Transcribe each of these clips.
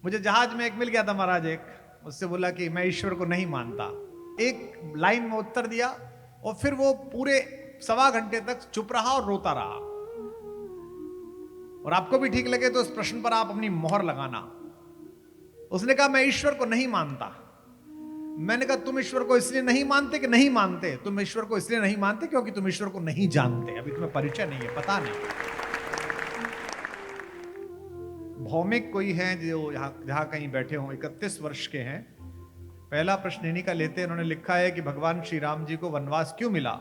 मुझे जहाज में एक मिल गया था महाराज, एक उससे बोला कि मैं ईश्वर को नहीं मानता। एक लाइन में उत्तर दिया और फिर वो पूरे 1.25 घंटे तक चुप रहा और रोता रहा। और आपको भी ठीक लगे तो इस प्रश्न पर आप अपनी मोहर लगाना। उसने कहा मैं ईश्वर को नहीं मानता। मैंने कहा तुम ईश्वर को इसलिए नहीं मानते कि नहीं मानते? तुम ईश्वर को इसलिए नहीं मानते क्योंकि तुम ईश्वर को नहीं जानते, अभी तुम्हें परिचय नहीं है, पता नहीं। भौमिक कोई है जो जहां कहीं बैठे हों, 31 वर्ष के हैं। पहला प्रश्न इन्हीं का लेते हैं। उन्होंने लिखा है कि भगवान श्री राम जी को वनवास क्यों मिला?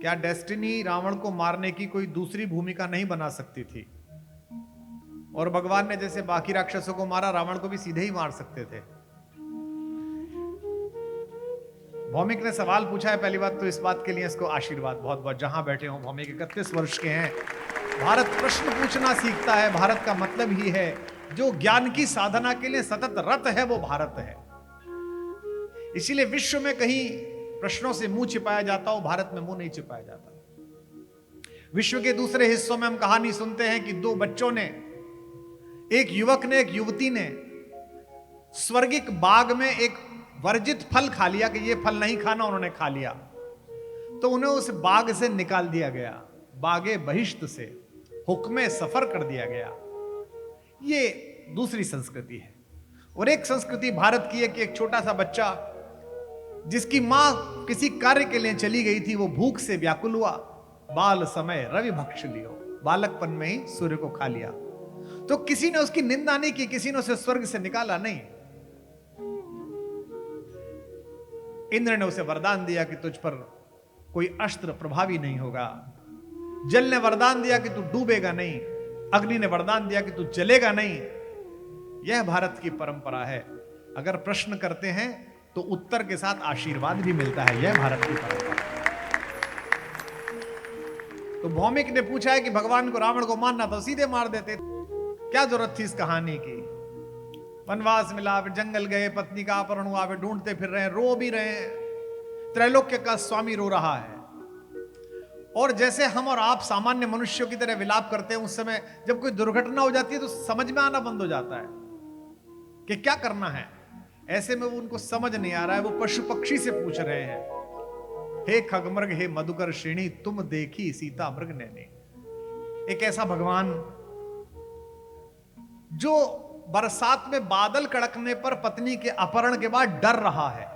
क्या डेस्टिनी रावण को मारने की कोई दूसरी भूमिका नहीं बना सकती थी? और भगवान ने जैसे बाकी राक्षसों को मारा, रावण को भी सीधे ही मार सकते थे। भौमिक ने सवाल पूछा है। पहली बात तो इस बात के लिए इसको आशीर्वाद बहुत बहुत, जहां बैठे हो। भौमिक 31 वर्ष के हैं। भारत प्रश्न पूछना सीखता है। भारत का मतलब ही है जो ज्ञान की साधना के लिए सतत रत है, वो भारत है। इसीलिए विश्व में कहीं प्रश्नों से मुंह छिपाया जाता हो, भारत में मुंह नहीं छिपाया जाता। विश्व के दूसरे हिस्सों में हम कहानी सुनते हैं कि दो बच्चों ने, एक युवक ने, एक युवती ने स्वर्गिक बाग में एक वर्जित फल खा लिया कि ये फल नहीं खाना, उन्होंने खा लिया तो उन्हें उस बाग से निकाल दिया गया, बागे बहिश्त से हुक्मे सफर कर दिया गया। ये दूसरी संस्कृति है। और एक संस्कृति भारत की है कि एक छोटा सा बच्चा जिसकी मां किसी कार्य के लिए चली गई थी, वो भूख से व्याकुल हुआ, बाल समय रवि भक्ष लियो, बालकपन में ही सूर्य को खा लिया। तो किसी ने उसकी निंदा नहीं की, किसी ने उसे स्वर्ग से निकाला नहीं। इंद्र ने उसे वरदान दिया कि तुझ पर कोई अस्त्र प्रभावी नहीं होगा। जल ने वरदान दिया कि तू डूबेगा नहीं। अग्नि ने वरदान दिया कि तू जलेगा नहीं। यह भारत की परंपरा है। अगर प्रश्न करते हैं तो उत्तर के साथ आशीर्वाद भी मिलता है। यह भारत की परंपरा है। तो भौमिक ने पूछा है कि भगवान को, रावण को मारना तो सीधे मार देते, क्या जरूरत थी इस कहानी की? वनवास मिला, फिर जंगल गए, पत्नी का अपहरण हुआ, फिर ढूंढते फिर रहे हैं, रो भी रहे हैं। त्रैलोक्य का स्वामी रो रहा है। और जैसे हम और आप सामान्य मनुष्यों की तरह विलाप करते हैं, उस समय जब कोई दुर्घटना हो जाती है तो समझ में आना बंद हो जाता है कि क्या करना है। ऐसे में वो उनको समझ नहीं आ रहा है। वो पशु पक्षी से पूछ रहे हैं, हे खगमृग, हे मधुकर श्रेणी, तुम देखी सीता मृग नैनी। एक ऐसा भगवान जो बरसात में बादल कड़कने पर पत्नी के अपहरण के बाद डर रहा है,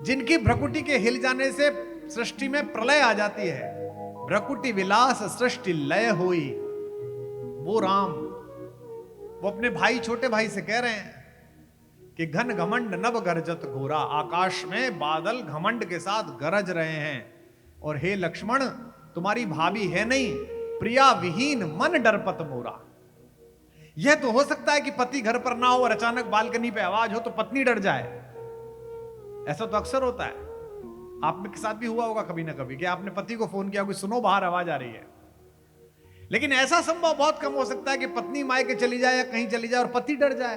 जिनकी भ्रकुटी के हिल जाने से सृष्टि में प्रलय आ जाती है, भ्रकुटी विलास सृष्टि लय हुई, वो राम, वो अपने भाई, छोटे भाई से कह रहे हैं कि घन घमंड नभ गरजत घोरा, आकाश में बादल घमंड के साथ गरज रहे हैं। और हे लक्ष्मण, तुम्हारी भाभी है नहीं, प्रिया विहीन मन डरपत मोरा। यह तो हो सकता है कि पति घर पर ना हो और अचानक बालकनी पे आवाज हो तो पत्नी डर जाए। ऐसा तो अक्सर होता है। आप के साथ भी हुआ होगा कभी ना कभी कि आपने पति को फोन किया कि सुनो बाहर आवाज आ रही है। लेकिन ऐसा संभव बहुत कम हो सकता है कि पत्नी मायके चली जाए या कहीं चली जाए और पति डर जाए।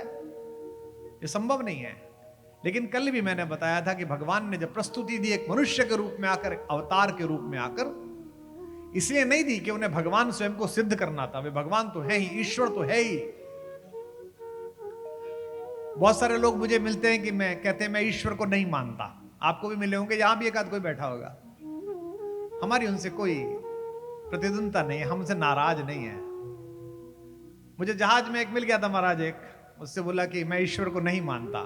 ये संभव नहीं है। लेकिन कल भी मैंने बताया था कि भगवान ने जब प्रस्तुति दी एक मनुष्य के रूप में आकर, अवतार के रूप में आकर, इसलिए नहीं दी कि उन्हें भगवान स्वयं को सिद्ध करना था। वे भगवान तो है ही, ईश्वर तो है ही। बहुत सारे लोग मुझे मिलते हैं कि कहते हैं मैं ईश्वर को नहीं मानता। आपको भी मिले होंगे, यहां भी एक आध कोई बैठा होगा। हमारी उनसे कोई प्रतिद्वंदता नहीं है, हमसे नाराज नहीं है। मुझे जहाज में एक मिल गया था महाराज, एक उससे बोला कि मैं ईश्वर को नहीं मानता।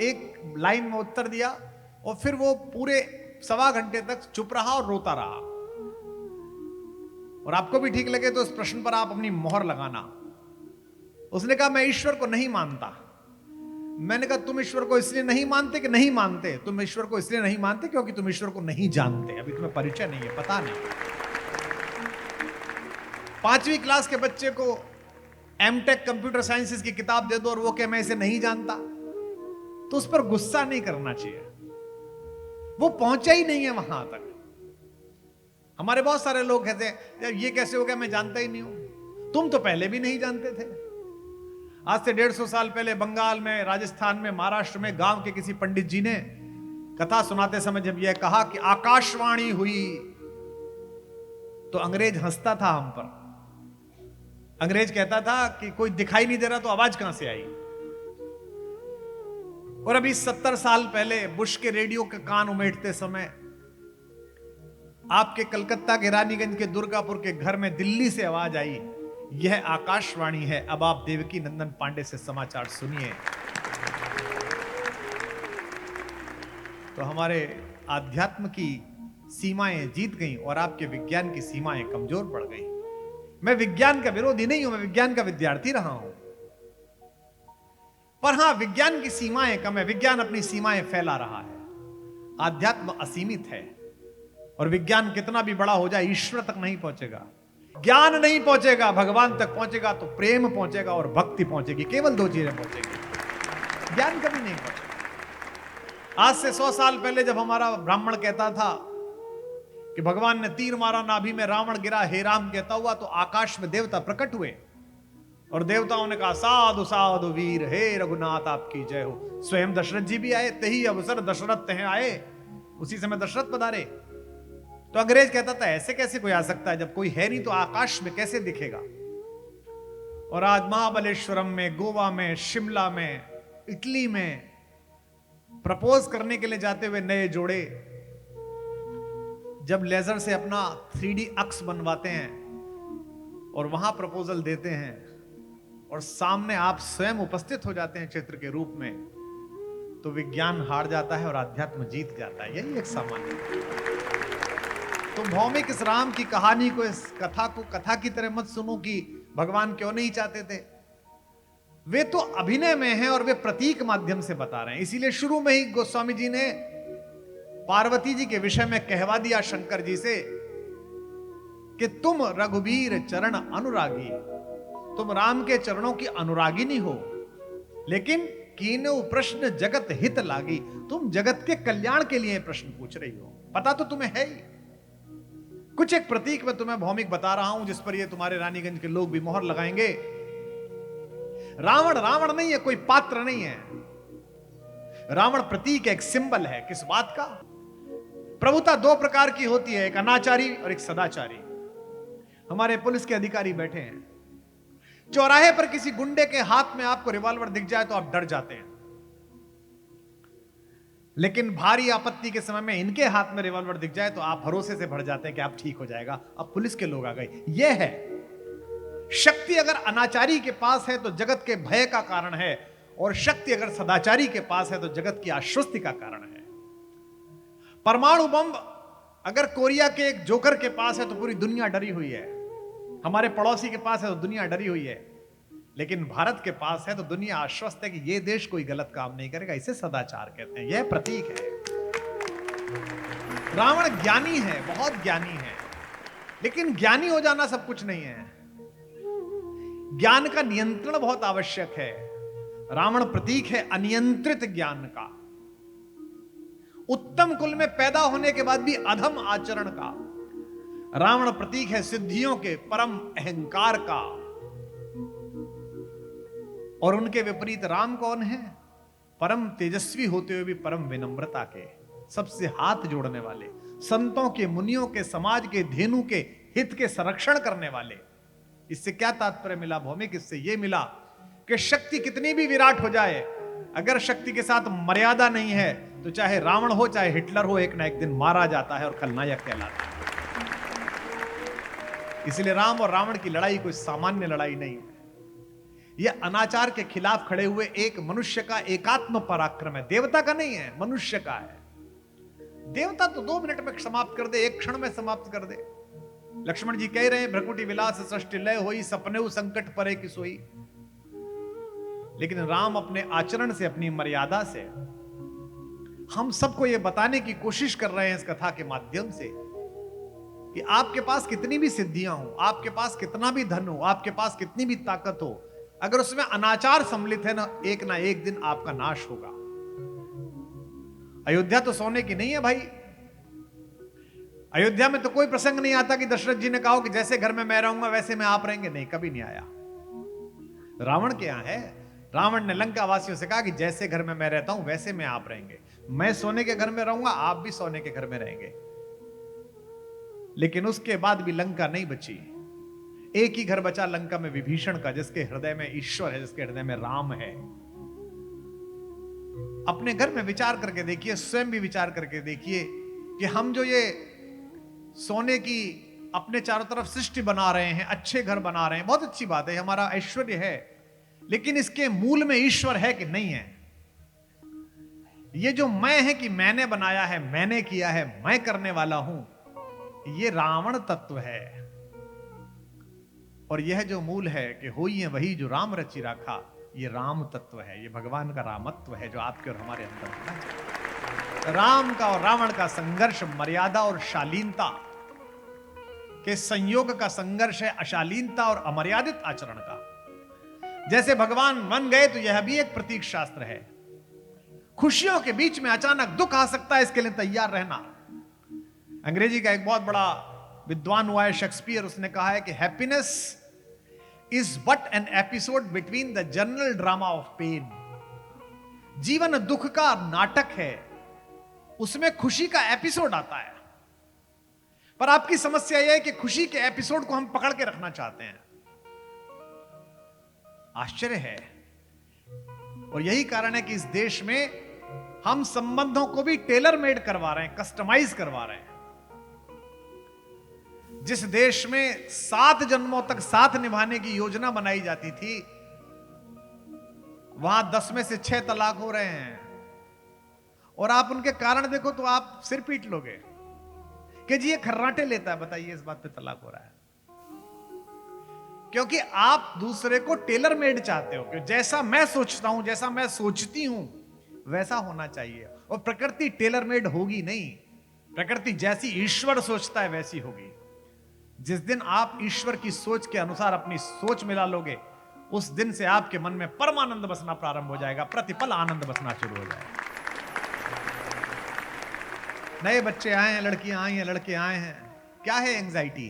एक लाइन में उत्तर दिया और फिर वो पूरे 1.25 घंटे तक चुप रहा और रोता रहा। और आपको भी ठीक लगे तो इस प्रश्न पर आप अपनी मोहर लगाना। उसने कहा मैं ईश्वर को नहीं मानता। मैंने कहा तुम ईश्वर को इसलिए नहीं मानते कि नहीं मानते? तुम ईश्वर को इसलिए नहीं मानते क्योंकि तुम ईश्वर को नहीं जानते, अभी तुम्हें परिचय नहीं है, पता नहीं। 5वीं क्लास के बच्चे को एमटेक कंप्यूटर साइंसेस की किताब दे दो और वो कहे मैं इसे नहीं जानता, तो उस पर गुस्सा नहीं करना चाहिए। वो पहुंचा ही नहीं है वहां तक। हमारे बहुत सारे लोग कहते हैं ये कैसे हो गया, मैं जानता ही नहीं हूं। तुम तो पहले भी नहीं जानते थे। आज से 150 साल पहले बंगाल में, राजस्थान में, महाराष्ट्र में गांव के किसी पंडित जी ने कथा सुनाते समय जब यह कहा कि आकाशवाणी हुई, तो अंग्रेज हंसता था हम पर। अंग्रेज कहता था कि कोई दिखाई नहीं दे रहा तो आवाज कहां से आई। और अभी 70 साल पहले बुश के रेडियो के कान उमेटते समय आपके कलकत्ता के रानीगंज के दुर्गापुर के घर में दिल्ली से आवाज आई, यह आकाशवाणी है, अब आप देवकी नंदन पांडे से समाचार सुनिए। तो हमारे आध्यात्म की सीमाएं जीत गईं और आपके विज्ञान की सीमाएं कमजोर पड़ गईं। मैं विज्ञान का विरोधी नहीं हूं, मैं विज्ञान का विद्यार्थी रहा हूं, पर हां विज्ञान की सीमाएं कम है, विज्ञान अपनी सीमाएं फैला रहा है। आध्यात्म असीमित है और विज्ञान कितना भी बड़ा हो जाए ईश्वर तक नहीं पहुंचेगा, ज्ञान नहीं पहुंचेगा, भगवान तक पहुंचेगा तो प्रेम पहुंचेगा और भक्ति पहुंचेगी, केवल दो चीजें पहुंचेगी, ज्ञान कभी नहीं पहुंचेगा। आज से 100 साल पहले जब हमारा ब्राह्मण कहता था कि भगवान ने तीर मारा नाभि में रावण गिरा हे राम कहता हुआ, तो आकाश में देवता प्रकट हुए और देवताओं ने कहा साधु साधु वीर हे रघुनाथ आपकी जय हो। स्वयं दशरथ जी भी आए, तही अवसर दशरथ तह आए, उसी समय दशरथ पधारे। तो अंग्रेज कहता था ऐसे कैसे कोई आ सकता है, जब कोई है नहीं तो आकाश में कैसे दिखेगा। और आज महाबलेश्वरम में, गोवा में, शिमला में, इटली में प्रपोज करने के लिए जाते हुए नए जोड़े जब लेजर से अपना 3D अक्स बनवाते हैं और वहां प्रपोजल देते हैं और सामने आप स्वयं उपस्थित हो जाते हैं चित्र के रूप में, तो विज्ञान हार जाता है और आध्यात्म जीत जाता है। यही एक सामान्य। तो भौमिक इस राम की कहानी को, इस कथा को कथा की तरह मत सुनो कि भगवान क्यों नहीं चाहते थे। वे तो अभिनय में हैं और वे प्रतीक माध्यम से बता रहे हैं। इसीलिए शुरू में ही गोस्वामी जी ने पार्वती जी के विषय में कहवा दिया शंकर जी से कि तुम रघुबीर चरण अनुरागी, तुम राम के चरणों की अनुरागिनी हो, लेकिन कीनो प्रश्न जगत हित लागी, तुम जगत के कल्याण के लिए प्रश्न पूछ रही हो, पता तो तुम्हें है ही। कुछ एक प्रतीक मैं तुम्हें भौमिक बता रहा हूं जिस पर ये तुम्हारे रानीगंज के लोग भी मोहर लगाएंगे। रावण रावण नहीं है, कोई पात्र नहीं है। रावण प्रतीक है, एक सिंबल है। किस बात का? प्रभुता दो प्रकार की होती है, एक अनाचारी और एक सदाचारी। हमारे पुलिस के अधिकारी बैठे हैं, चौराहे पर किसी गुंडे के हाथ में आपको रिवॉल्वर दिख जाए तो आप डर जाते हैं, लेकिन भारी आपत्ति के समय में इनके हाथ में रिवॉल्वर दिख जाए तो आप भरोसे से भर जाते हैं कि आप ठीक हो जाएगा, अब पुलिस के लोग आ गए। यह है शक्ति। अगर अनाचारी के पास है तो जगत के भय का कारण है, और शक्ति अगर सदाचारी के पास है तो जगत की आश्वस्ति का कारण है। परमाणु बम अगर कोरिया के एक जोकर के पास है तो पूरी दुनिया डरी हुई है, हमारे पड़ोसी के पास है तो दुनिया डरी हुई है, लेकिन भारत के पास है तो दुनिया आश्वस्त है कि यह देश कोई गलत काम नहीं करेगा। इसे सदाचार कहते हैं, यह प्रतीक है। रावण ज्ञानी है, बहुत ज्ञानी है, लेकिन ज्ञानी हो जाना सब कुछ नहीं है। ज्ञान का नियंत्रण बहुत आवश्यक है। रावण प्रतीक है अनियंत्रित ज्ञान का, उत्तम कुल में पैदा होने के बाद भी अधम आचरण का। रावण प्रतीक है सिद्धियों के, परम अहंकार का। और उनके विपरीत राम कौन है? परम तेजस्वी होते हुए भी परम विनम्रता के, सबसे हाथ जोड़ने वाले, संतों के, मुनियों के, समाज के, धेनु के हित के संरक्षण करने वाले। इससे क्या तात्पर्य मिला भौमिक? इससे यह मिला कि शक्ति कितनी भी विराट हो जाए, अगर शक्ति के साथ मर्यादा नहीं है तो चाहे रावण हो चाहे हिटलर हो, एक ना एक दिन मारा जाता है और खलनायक कहलाता है। इसलिए राम और रावण की लड़ाई कोई सामान्य लड़ाई नहीं है। यह अनाचार के खिलाफ खड़े हुए एक मनुष्य का एकात्म पराक्रम है, देवता का नहीं है, मनुष्य का है। देवता तो 2 मिनट में समाप्त कर दे, एक क्षण में समाप्त कर दे। लक्ष्मण जी कह रहे हैं भ्रकुटी विलास सृष्टि लय होई, सपने संकट परे की सोई। लेकिन राम अपने आचरण से, अपनी मर्यादा से हम सबको यह बताने की कोशिश कर रहे हैं इस कथा के माध्यम से कि आपके पास कितनी भी सिद्धियां हो, आपके पास कितना भी धन हो, आपके पास कितनी भी ताकत हो, अगर उसमें अनाचार सम्मिलित है ना एक दिन आपका नाश होगा। अयोध्या तो सोने की नहीं है भाई। अयोध्या में तो कोई प्रसंग नहीं आता कि दशरथ जी ने कहा कि जैसे घर में मैं रहूंगा वैसे में आप रहेंगे, नहीं, कभी नहीं आया। रावण के यहां है। रावण ने लंका वासियों से कहा कि जैसे घर में मैं रहता हूं वैसे में आप रहेंगे, मैं सोने के घर में रहूंगा, आप भी सोने के घर में रहेंगे। लेकिन उसके बाद भी लंका नहीं बची। एक ही घर बचा लंका में विभीषण का, जिसके हृदय में ईश्वर है, जिसके हृदय में राम है। अपने घर में विचार करके देखिए, स्वयं भी विचार करके देखिए कि हम जो ये सोने की अपने चारों तरफ सृष्टि बना रहे हैं, अच्छे घर बना रहे हैं, बहुत अच्छी बात है, हमारा ऐश्वर्य है, लेकिन इसके मूल में ईश्वर है कि नहीं है? ये जो मैं है कि मैंने बनाया है, मैंने किया है, मैं करने वाला हूं, ये रावण तत्व है। और यह जो मूल है कि होई है वही जो राम रचि राखा, ये राम तत्व है, ये भगवान का रामत्व है जो आपके और हमारे अंदर होना चाहिए। राम का और रावण का संघर्ष मर्यादा और शालीनता के संयोग का संघर्ष है, अशालीनता और अमर्यादित आचरण का। जैसे भगवान बन गए तो यह भी एक प्रतीक शास्त्र है। खुशियों के बीच में अचानक दुख आ सकता है, इसके लिए तैयार रहना। अंग्रेजी का एक बहुत बड़ा विद्वान हुआ है शेक्सपियर, उसने कहा है कि happiness is but an episode between the general drama of pain. जीवन दुख का नाटक है, उसमें खुशी का एपिसोड आता है। पर आपकी समस्या यह है कि खुशी के एपिसोड को हम पकड़ के रखना चाहते हैं। आश्चर्य है। और यही कारण है कि इस देश में हम संबंधों को भी टेलर मेड करवा रहे हैं, कस्टमाइज करवा रहे हैं। जिस देश में 7 जन्मों तक साथ निभाने की योजना बनाई जाती थी, वहां 10 में से 6 तलाक हो रहे हैं। और आप उनके कारण देखो तो आप सिर पीट लोगे कि जी ये खर्राटे लेता है, बताइए इस बात पे तलाक हो रहा है। क्योंकि आप दूसरे को टेलर मेड चाहते हो कि जैसा मैं सोचता हूं, जैसा मैं सोचती हूं, वैसा होना चाहिए। और प्रकृति टेलर मेड होगी नहीं, प्रकृति जैसी ईश्वर सोचता है वैसी होगी। जिस दिन आप ईश्वर की सोच के अनुसार अपनी सोच मिला लोगे, उस दिन से आपके मन में परमानंद बसना प्रारंभ हो जाएगा, प्रतिपल आनंद बसना शुरू हो जाएगा। नए बच्चे आए हैं, लड़कियां आई हैं, लड़के आए हैं, क्या है एंजाइटी?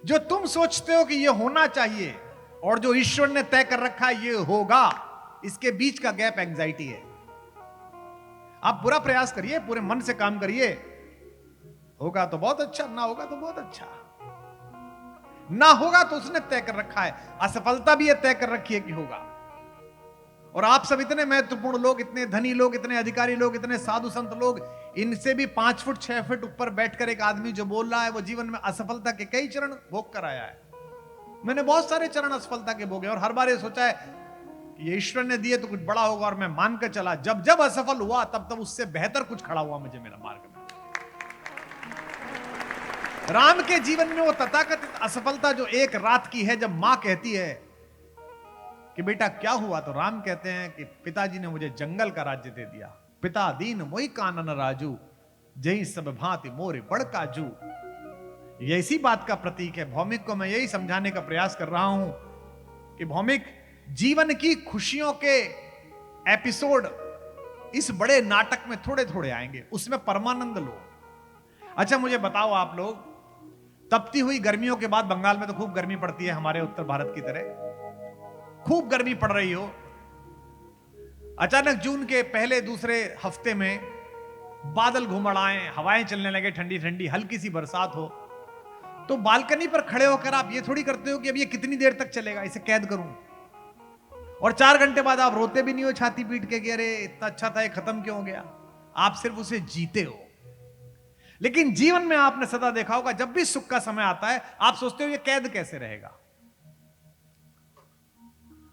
जो तुम सोचते हो कि ये होना चाहिए और जो ईश्वर ने तय कर रखा है ये होगा, इसके बीच का गैप एंजाइटी है। आप पूरा प्रयास करिए, पूरे मन से काम करिए, होगा तो बहुत अच्छा, ना होगा तो बहुत अच्छा। ना होगा तो उसने तय कर रखा है, असफलता भी ये तय कर रखी है कि होगा। और आप सब इतने महत्वपूर्ण लोग, इतने धनी लोग, इतने अधिकारी लोग, इतने साधु संत लोग, इनसे भी 5 फुट 6 फुट ऊपर बैठकर एक आदमी जो बोल रहा है वो जीवन में असफलता के कई चरण भोग कर आया है। मैंने बहुत सारे चरण असफलता के भोगे और हर बार ये सोचा है ये ईश्वर ने दिए तो कुछ बड़ा होगा, और मैं मानकर चला। जब जब असफल हुआ तब तब उससे बेहतर कुछ खड़ा हुआ मुझे मेरा मार्ग में। राम के जीवन में वो तथाकथित असफलता जो एक रात की है, जब मां कहती है कि बेटा क्या हुआ, तो राम कहते हैं कि पिताजी ने मुझे जंगल का राज्य दे दिया। पिता दीन मोई कानन राजू, जही सब भांति मोरे बड़ काजू। ये इसी बात का प्रतीक है। भौमिक को मैं यही समझाने का प्रयास कर रहा हूं कि भौमिक, जीवन की खुशियों के एपिसोड इस बड़े नाटक में थोड़े थोड़े आएंगे, उसमें परमानंद लो। अच्छा मुझे बताओ आप लोग, तपती हुई गर्मियों के बाद, बंगाल में तो खूब गर्मी पड़ती है हमारे उत्तर भारत की तरह, खूब गर्मी पड़ रही हो, अचानक जून के पहले दूसरे हफ्ते में बादल घुमड़ आए, हवाएं चलने लगे, ठंडी ठंडी हल्की सी बरसात हो, तो बालकनी पर खड़े होकर आप ये थोड़ी करते हो कि अब ये कितनी देर तक चलेगा, इसे कैद करूं। और 4 घंटे बाद आप रोते भी नहीं हो छाती पीट के कि अरे इतना अच्छा था, ये खत्म क्यों हो गया। आप सिर्फ उसे जीते हो। लेकिन जीवन में आपने सदा देखा होगा, जब भी सुख का समय आता है आप सोचते हो ये कैद कैसे रहेगा।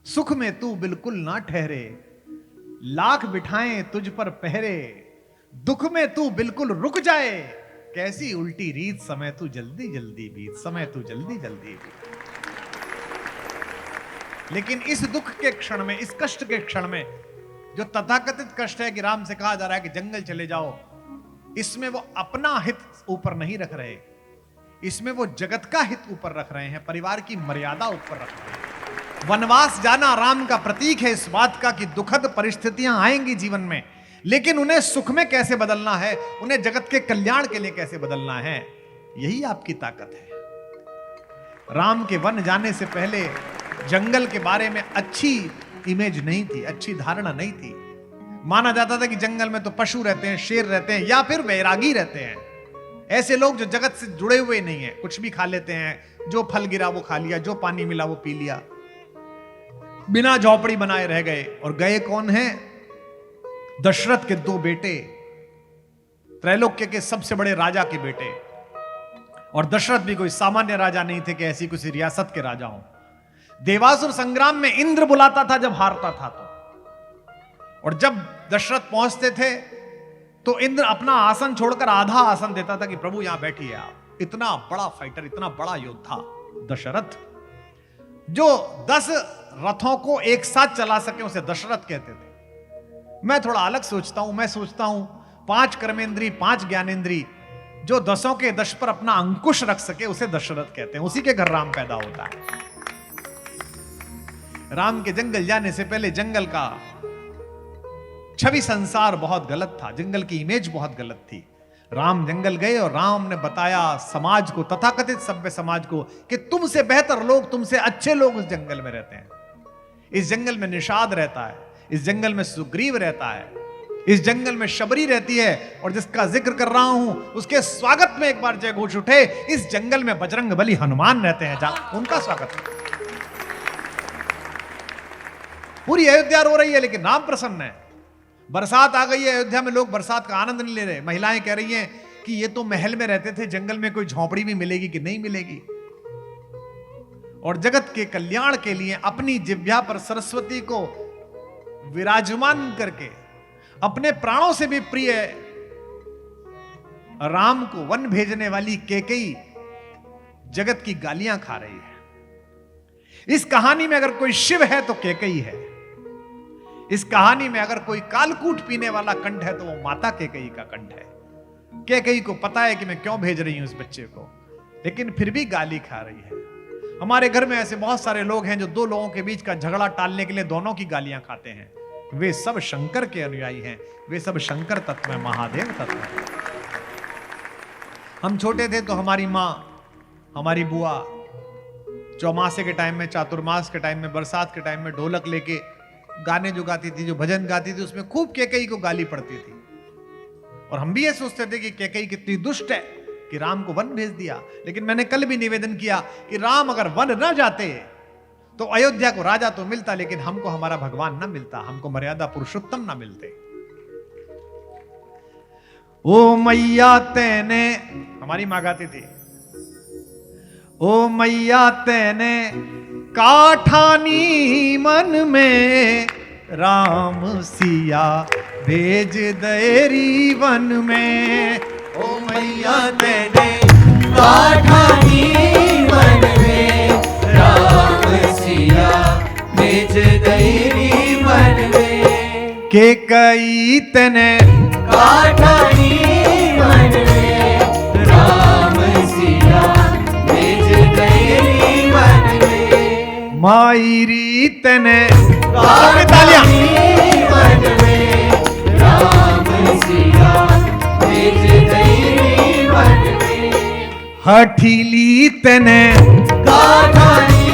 सुख में तू बिल्कुल ना ठहरे, लाख बिठाएं तुझ पर पहरे, दुख में तू बिल्कुल रुक जाए, कैसी उल्टी रीत, समय तू जल्दी जल्दी बीत, समय तू जल्दी जल्दी बीत। लेकिन इस दुख के क्षण में, इस कष्ट के क्षण में, जो तथाकथित कष्ट है कि राम से कहा जा रहा है कि जंगल चले जाओ, इसमें वो अपना हित ऊपर नहीं रख रहे, इसमें वो जगत का हित ऊपर रख रहे हैं, परिवार की मर्यादा ऊपर रख रहे हैं। वनवास जाना राम का प्रतीक है इस बात का कि दुखद परिस्थितियां आएंगी जीवन में, लेकिन उन्हें सुख में कैसे बदलना है, उन्हें जगत के कल्याण के लिए कैसे बदलना है, यही आपकी ताकत है। राम के वन जाने से पहले जंगल के बारे में अच्छी इमेज नहीं थी, अच्छी धारणा नहीं थी। माना जाता था कि जंगल में तो पशु रहते हैं, शेर रहते हैं, या फिर वैरागी रहते हैं, ऐसे लोग जो जगत से जुड़े हुए नहीं है, कुछ भी खा लेते हैं, जो फल गिरा वो खा लिया, जो पानी मिला वो पी लिया, बिना झोपड़ी बनाए रह गए। और गए कौन है? दशरथ के 2 बेटे, त्रैलोक्य के सबसे बड़े राजा के बेटे। और दशरथ भी कोई सामान्य राजा नहीं थे कि ऐसी किसी रियासत के राजा हों। देवासुर संग्राम में इंद्र बुलाता था जब हारता था तो, और जब दशरथ पहुंचते थे तो इंद्र अपना आसन छोड़कर आधा आसन देता था कि प्रभु यहां बैठिए आप। इतना बड़ा फाइटर, इतना बड़ा योद्धा दशरथ, जो 10 रथों को एक साथ चला सके उसे दशरथ कहते थे। मैं थोड़ा अलग सोचता हूं, मैं सोचता हूं 5 कर्मेंद्री 5 ज्ञानेंद्री जो 10 के 10 पर अपना अंकुश रख सके उसे दशरथ कहते हैं। उसी के घर राम पैदा होता है। राम के जंगल जाने से पहले जंगल का छवि संसार बहुत गलत था, जंगल की इमेज बहुत गलत थी। राम जंगल गए और राम ने बताया समाज को, तथाकथित सभ्य समाज को, कि तुमसे बेहतर लोग, तुमसे अच्छे लोग उस जंगल में रहते हैं। इस जंगल में निषाद रहता है, इस जंगल में सुग्रीव रहता है, इस जंगल में शबरी रहती है, और जिसका जिक्र कर रहा हूं उसके स्वागत में एक बार जय घोष उठे। इस जंगल में बजरंग बली हनुमान रहते हैं, उनका स्वागत है। पूरी अयोध्या रो रही है लेकिन राम प्रसन्न है। बरसात आ गई है अयोध्या में, लोग बरसात का आनंद नहीं ले रहे। महिलाएं कह रही हैं कि ये तो महल में रहते थे, जंगल में कोई झोपड़ी भी मिलेगी कि नहीं मिलेगी। और जगत के कल्याण के लिए अपनी जिह्वा पर सरस्वती को विराजमान करके अपने प्राणों से भी प्रिय राम को वन भेजने वाली कैकेयी जगत की गालियां खा रही है। इस कहानी में अगर कोई शिव है तो कैकेयी है। इस कहानी में अगर कोई कालकूट पीने वाला कंठ है तो वो माता कैकेयी का कंठ है। कैकेयी को पता है कि मैं क्यों भेज रही हूं इस बच्चे को, लेकिन फिर भी गाली खा रही है। हमारे घर में ऐसे बहुत सारे लोग हैं जो 2 लोगों के बीच का झगड़ा टालने के लिए दोनों की गालियां खाते हैं। वे सब शंकर के अनुयायी हैं, वे सब शंकर तत्व में, महादेव तत्व में। हम छोटे थे तो हमारी माँ, हमारी बुआ चौमासे के टाइम में, चातुर्मास के टाइम में, बरसात के टाइम में ढोलक लेके गाने जो गाती थी, जो भजन गाती थी, उसमें खूब कैकेयी को गाली पड़ती थी। और हम भी ये सोचते थे कि कैकेयी कितनी दुष्ट है कि राम को वन भेज दिया। लेकिन मैंने कल भी निवेदन किया कि राम अगर वन न जाते तो अयोध्या को राजा तो मिलता, लेकिन हमको हमारा भगवान न मिलता, हमको मर्यादा पुरुषोत्तम न मिलते। ओ मैया तेने, हमारी मां गाती थी, ओ मैया तेने काठानी मन में, राम सिया भेज देरी वन में। ओ मैया तेने काठानी मन में, राम सिया भेज देरी वन में। कैकेयी तेने काठानी मन में, राम सिया भेज देरी वन में। मायरी तेने काठानी मन में, राम सिया भेज देरी वन में। हठीली तेने काठानी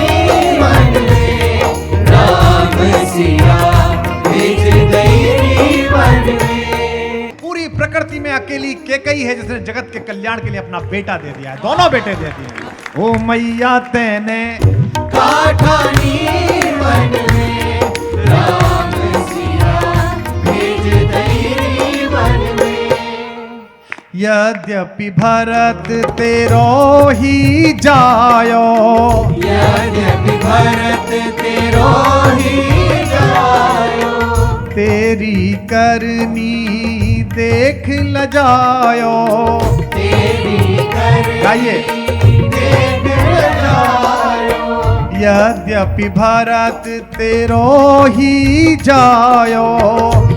मन में, राम सिया भेज देरी वन में। पूरी प्रकृति में अकेली कैकेयी है जिसने जगत के कल्याण के लिए अपना बेटा दे दिया है, दोनों बेटे दे दिए। ओ मैया तेने काठानी मन में, राम सिया भेज देरी वन में। यद्यपि भरत तेरो ही जायो, यद्यपि भरत तेरो ही जायो, तेरी करनी देख ल जायो। तेरी करनी गाइए। देख ल जायो। यद्यपि भरत तेरो ही जायो,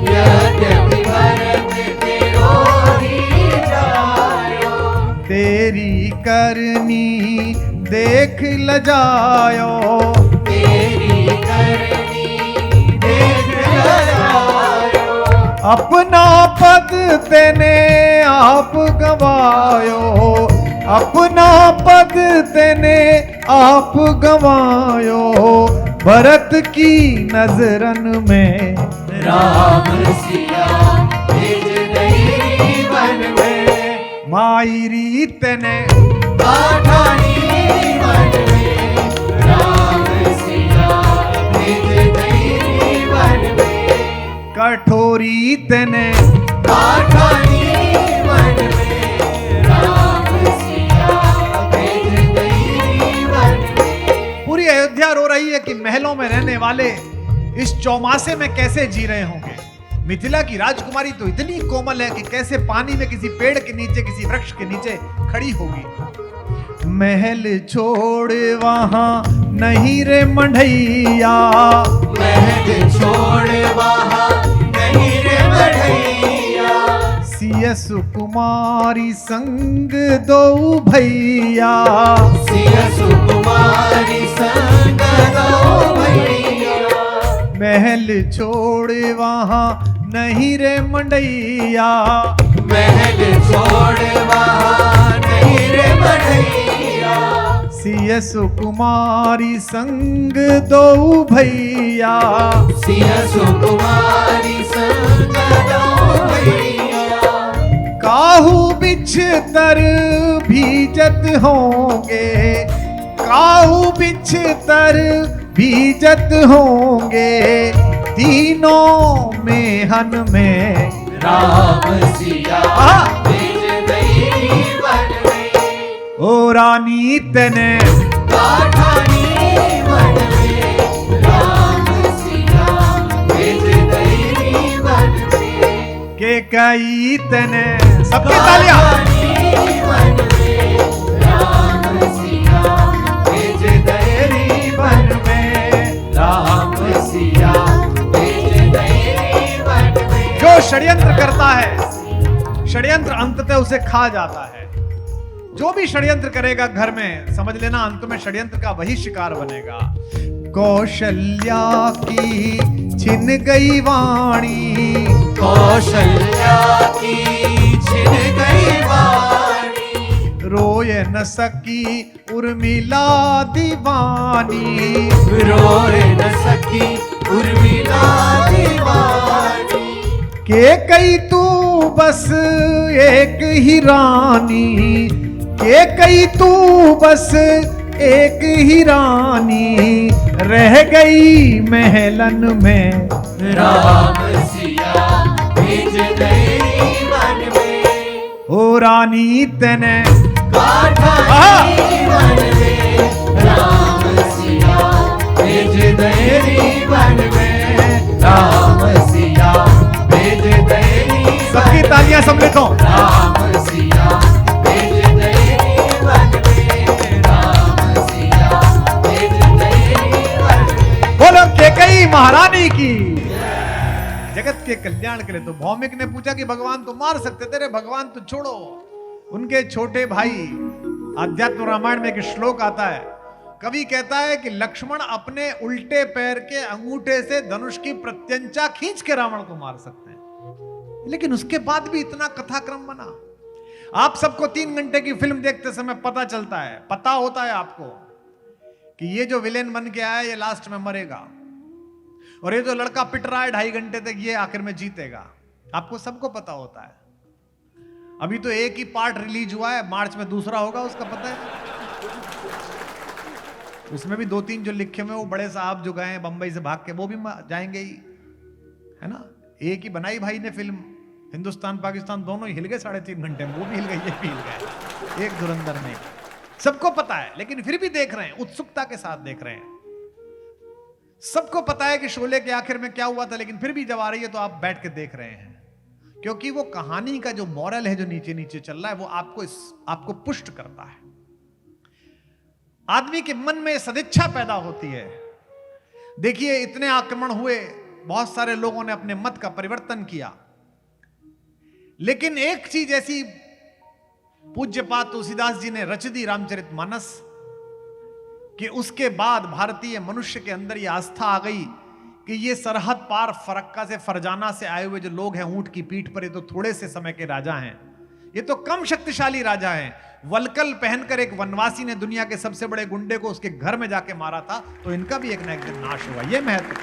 यद्यपि भरत तेरो ही जायो, तेरी करनी देख ल जायो। तेरी करनी देख ल जायो। अपना पद तेने आप गवायो, अपना पद तेने आप गवायो। भरत की नजरन में राम सिया भेज देरी वन में। मायरी तेने काठानी वन में, राम सिया भेज गई वन में। कठोरी तने काठानी वन में, राम सिया भेज गई वन में। पूरी अयोध्या रो रही है कि महलों में रहने वाले इस चौमासे में कैसे जी रहे होंगे। मिथिला की राजकुमारी तो इतनी कोमल है कि कैसे पानी में किसी पेड़ के नीचे, किसी वृक्ष के नीचे खड़ी होगी। महल छोड़ वहां नहीं रे मढ़ैया, महल छोड़ वहां नहीं रे बढ़ैया। सिया सुकुमारी संग दो भैया, सिया सुकुमारी संग दो भैया। महल छोड़ वहां नहीं रे मंडैया, महल छोड़ वहां नहीं रे बढ़ैया। सिया सुकुमारी संग दो भैया, सिया सुकुमारी संग दो भैया। काहू बिछतर भीजत होंगे, काहू बिछतर भीजत होंगे, तीनों में हन में राम सिया भेज गई वन में। ओ रानी तने काठानी वन में, राम सिया भेज गई वन में। के कई तने सबकी तालियां। काठानी वन में, राम सिया भेज गई वन में। राम सिया भेज गई वन में। जो षड्यंत्र करता है, षड्यंत्र अंततः उसे खा जाता है। जो भी षड्यंत्र करेगा घर में, समझ लेना अंत में षड्यंत्र का वही शिकार बनेगा। कौशल्या की छिन गई वाणी, कौशल्या की छिन गई वाणी। रोए न सकी उर्मिला दीवानी, रोए न सकी उर्मिला दीवानी। के कई तू बस एक ही रानी, के कई तू बस एक ही रानी, रह गई महलन में राम सिया भेज गई वन में। ओ रानी तने काठानी वन में, राम सिया भेज गई वन में। राम सिया भेज गई सबकी तालियां सम्मिलित हो। राम सिया भेज गई वन में। राम सिया भेज गई वन में। बोलो कैकेयी महारानी की। जगत के कल्याण के लिए। तो भौमिक ने पूछा कि भगवान तो मार सकते थे रे, भगवान तो छोड़ो। उनके छोटे भाई, आध्यात्म रामायण में एक श्लोक आता है, कवि कहता है कि लक्ष्मण अपने उल्टे पैर के अंगूठे से धनुष की प्रत्यंचा खींच के रावण को मार सकते हैं, लेकिन उसके बाद भी इतना कथाक्रम बना। आप सबको 3 घंटे की फिल्म देखते समय पता चलता है, पता होता है आपको कि ये जो विलेन बन के आया ये लास्ट में मरेगा, और ये जो लड़का पिट रहा है 2.5 घंटे तक ये आखिर में जीतेगा। आपको सबको पता होता है। अभी तो एक ही पार्ट रिलीज हुआ है, मार्च में दूसरा होगा, उसका पता है। उसमें भी 2-3 जो लिखे हुए वो बड़े साहब जो गए हैं बंबई से भाग के, वो भी जाएंगे ही, है ना। एक ही बनाई भाई ने फिल्म, हिंदुस्तान पाकिस्तान दोनों ही हिल गए 3.5 घंटे में, वो भी हिल गए, ये भी हिल गए एक धुरंधर में। सबको पता है, लेकिन फिर भी देख रहे हैं, उत्सुकता के साथ देख रहे हैं। सबको पता है कि शोले के आखिर में क्या हुआ था, लेकिन फिर भी जब आ रही है तो आप बैठ के देख रहे हैं, क्योंकि वो कहानी का जो मॉरल है, जो नीचे नीचे चल रहा है, वो आपको पुष्ट करता है। आदमी के मन में सदिच्छा पैदा होती है। देखिए, इतने आक्रमण हुए, बहुत सारे लोगों ने अपने मत का परिवर्तन किया, लेकिन एक चीज ऐसी पूज्यपाद तुलसीदास जी ने रच दी रामचरितमानस, कि उसके बाद भारतीय मनुष्य के अंदर यह आस्था आ गई कि ये सरहद पार फरक्का से, फरजाना से आए हुए जो लोग हैं ऊंट की पीठ पर, ये तो थोड़े से समय के राजा हैं, ये तो कम शक्तिशाली राजा हैं। वलकल पहनकर एक वनवासी ने दुनिया के सबसे बड़े गुंडे को उसके घर में जाके मारा था, तो इनका भी एक ना एक दिन नाश हुआ। ये महत्व